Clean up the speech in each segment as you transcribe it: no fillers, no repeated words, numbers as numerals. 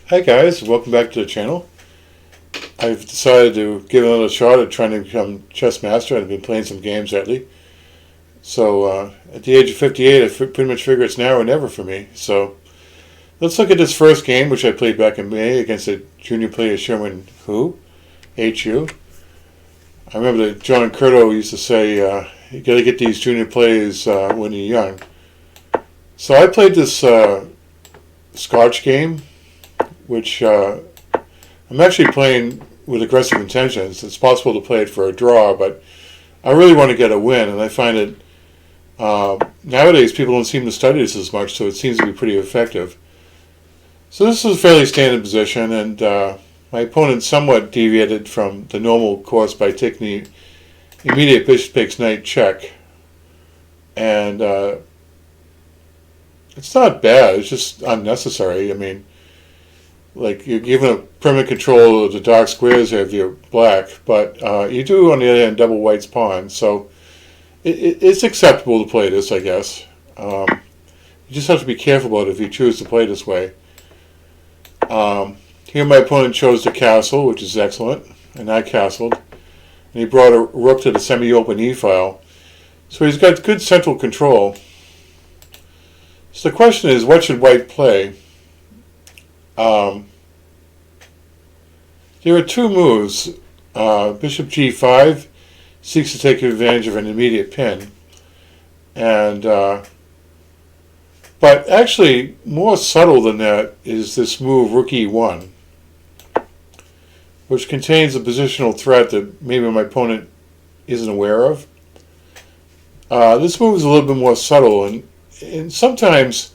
Hi guys, welcome back to the channel. I've decided to give another shot at trying to become chess master. I've been playing some games lately. So at the age of 58, I pretty much figure it's now or never for me. So let's look at this first game, which I played back in May against a junior player, Sherman H.U. I remember that John Curto used to say, you got to get these junior players when you're young. So I played this Scotch game, which I'm actually playing with aggressive intentions. It's possible to play it for a draw, but I really want to get a win, and I find that nowadays people don't seem to study this as much, so it seems to be pretty effective. So this is a fairly standard position, and my opponent somewhat deviated from the normal course by taking the immediate bishop takes knight check. And it's not bad, it's just unnecessary. I mean, like, you're given a permanent control of the dark squares here if you're black, but you do, on the other hand, double white's pawn, so it's acceptable to play this, I guess. You just have to be careful about it if you choose to play this way. Here my opponent chose the castle, which is excellent, and I castled. And he brought a rook to the semi-open e-file. So he's got good central control. So the question is, what should white play? There are two moves. Bishop g5 seeks to take advantage of an immediate pin. And but actually, more subtle than that is this move, rook e1, which contains a positional threat that maybe my opponent isn't aware of. This move is a little bit more subtle, and sometimes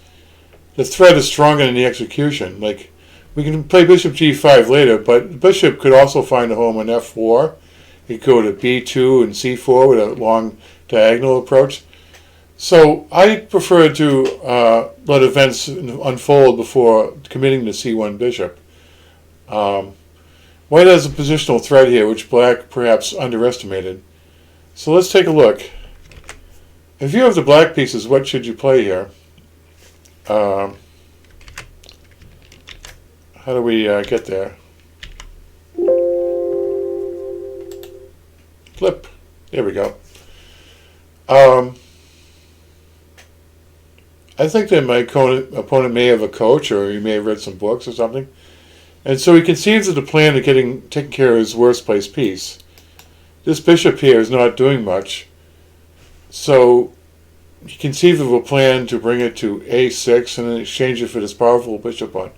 the threat is stronger than the execution. Like, we can play bishop g5 later, but the bishop could also find a home on f4. It could go to b2 and c4 with a long diagonal approach. So I prefer to let events unfold before committing to c1 bishop. White has a positional threat here, which black perhaps underestimated. So let's take a look. In view of the black pieces, what should you play here? How do we get there? Flip. There we go. I think that my opponent may have a coach, or he may have read some books or something. And so he conceives of the plan of taking care of his worst placed piece. This bishop here is not doing much. So he conceived of a plan to bring it to a6 and then exchange it for this powerful bishop on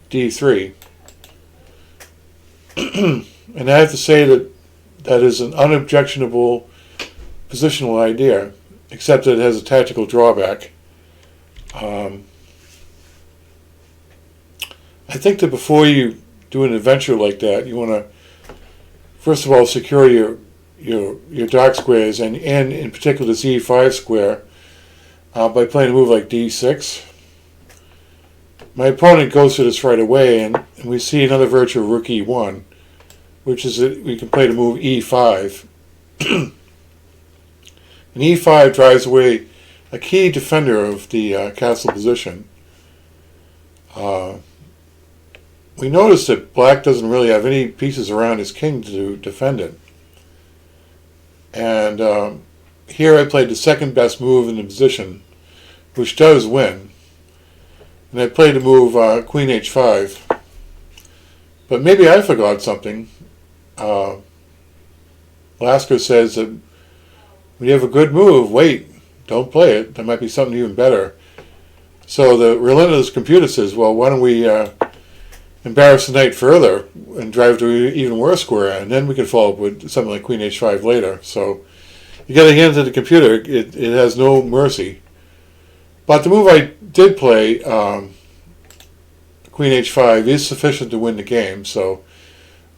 d3. And I have to say that that is an unobjectionable positional idea, except that it has a tactical drawback. I think that before you do an adventure like that, you want to, first of all, secure your dark squares, and in particular this e5 square, by playing a move like d6. My opponent goes for this right away, and we see another virtue of rook e1, which is that we can play the move e5. And e5 drives away a key defender of the castle position. We notice that black doesn't really have any pieces around his king to defend it. And here I played the second best move in the position, which does win. And I played the move queen h5. But maybe I forgot something. Lasker says that when you have a good move, wait, don't play it. There might be something even better. So the relentless computer says, well, why don't we embarrass the knight further and drive to an even worse square, and then we can follow up with something like queen h5 later. So you got to hand it to the computer. It has no mercy. But the move I did play, queen h5, is sufficient to win the game. So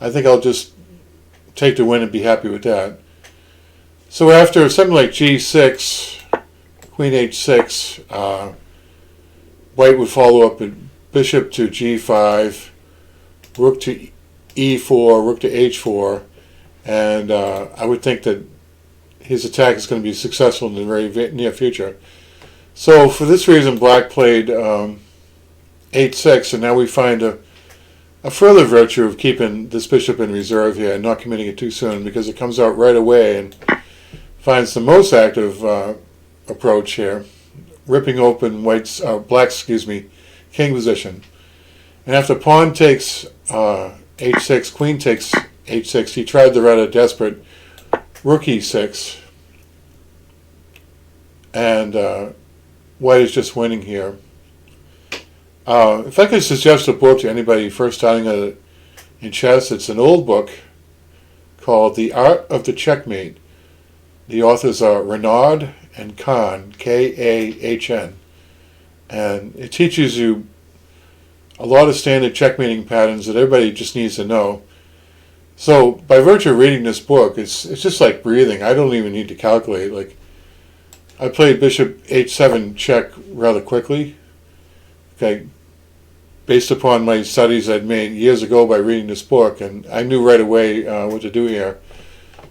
I think I'll just take the win and be happy with that. So after something like g6, queen h6, white would follow up with bishop to g5, rook to e4, rook to h4, and I would think that his attack is going to be successful in the very near future. So for this reason, black played h6, and now we find a a further virtue of keeping this bishop in reserve here and not committing it too soon, because it comes out right away and finds the most active approach here, ripping open black's king position. And after pawn takes h6, queen takes h6, he tried the rather desperate rook e6, and white is just winning here. If I could suggest a book to anybody first starting in chess, it's an old book called The Art of the Checkmate. The authors are Renard and Kahn, K-A-H-N. And it teaches you a lot of standard checkmating patterns that everybody just needs to know. So by virtue of reading this book, it's just like breathing. I don't even need to calculate. Like, I played bishop h7 check rather quickly, okay, based upon my studies I'd made years ago by reading this book, and I knew right away what to do here.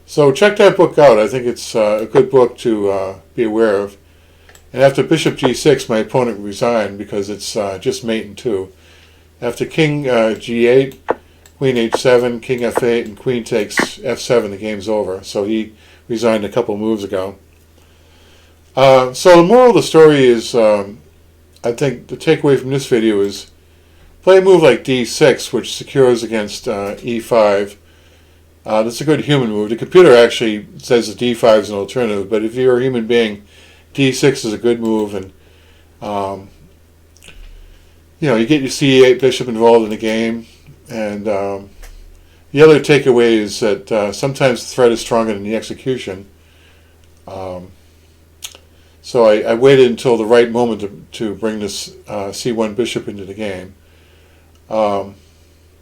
So check that book out. I think it's a good book to be aware of. And after bishop g6, my opponent resigned because it's just mate in two. After king g8, queen h7, king f8, and queen takes f7, the game's over. So he resigned a couple moves ago. So the moral of the story is, I think the takeaway from this video is play a move like d6, which secures against e5. That's a good human move. The computer actually says that d5 is an alternative, but if you're a human being, d6 is a good move, and you get your c8 bishop involved in the game. And the other takeaway is that sometimes the threat is stronger than the execution. So I waited until the right moment to bring this c1 bishop into the game. Well,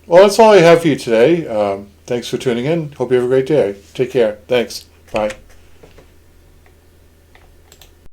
that's all I have for you today. Thanks for tuning in. Hope you have a great day. Take care. Thanks. Bye.